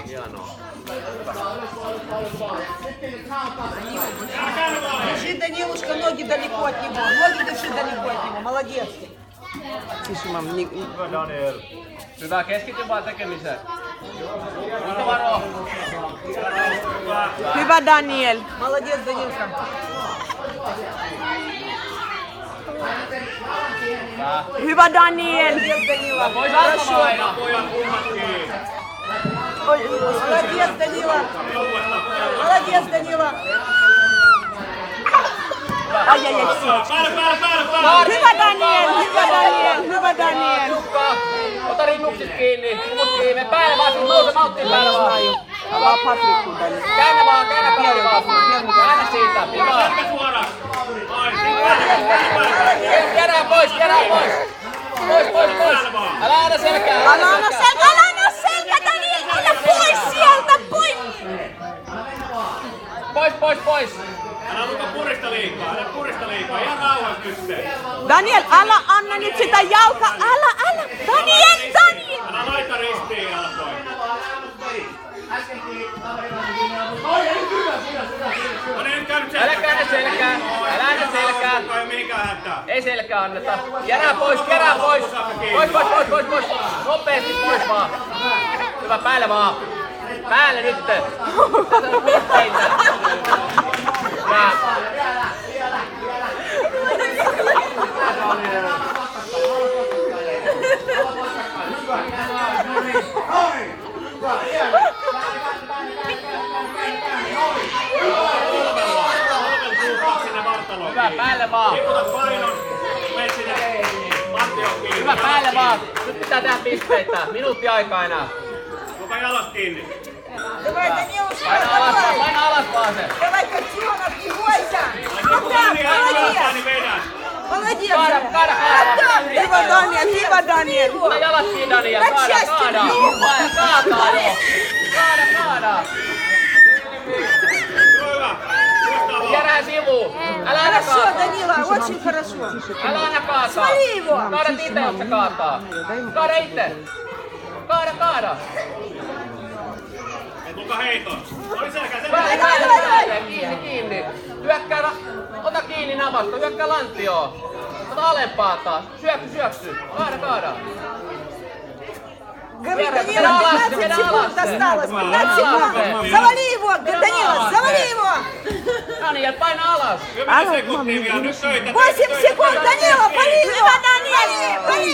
Hienoa. Держи, Данилушка, ноги далеко от него. Ноги держи далеко от него. Молодец. Тише, мам. Hyvä, keskity vaan tekemiseen. Mutta varo. Hyvä, Daniel. Молодец, Данилка. Hyvä, Daniel. Молодец, Данила. Хорошо. Молодец, Данила. Молодец, Данила. Ай-яй-яй. Hyvä, Daniel. Hyvä, Daniel. Hyvä, Daniel. Ota rinnukset kiinni. Rivut kiinni. Päälle vaan. Nouse malttiin päälle vaan. Avaa Patrikku tänne. Käännä vaan. Käännä päälle vaan. Käännä siitä. Hyvä. Kerää pois. Kerää pois. Pois. Älä aina selkää. Älä anna selkä, Daniel. Älä pois sieltä. Pois. Älä luka purista liikaa. Ihan rauhassa nyt. Daniel, älä anna nyt sitä jalkaa. Älä. Daniel. Älä laita ristiin jalkoin. No niin, nyt käy nyt Älä käännä selkää. Ei selkää anneta. Kerää pois. Pois. Nopeasti pois vaan. Hyvä, päälle vaan. Päälle nyt. Tässä on pisteitä. Hyvä. Hyvä, päälle vaan. Hyvä, päälle vaan. Nyt pitää tehdä pisteitä. Minuutti aikaa enää. Luka jalas kiinni. Давай, Данилушка, Paina alas vaan se. Давай, котенок, не бойся. Молодец. Hyvä, Daniel. Ota jalat kiinni, Daniel. Kaada. Kaada. Kerää sivuun. Älä aina Хорошо, kaataa. Данила, очень хорошо. Älä aina kaataa. Свали его. Kaada itse, jos se kaataa. Kaada itse. Kaada. Et luka heiton. Oli selkää. Kiinni. Hyökkää, ota kiinni namasta, hyökkää lantioon. Ota alempaa taas. Syöksy. Kaada. Говорит, Данила, 15 секунд осталось. 15 секунд. Завали его, Данила, завали его. Daniel, paina alas. 10 sekuntia vielä nyt töitä. 8 секунд, Данила, пали его. Пали.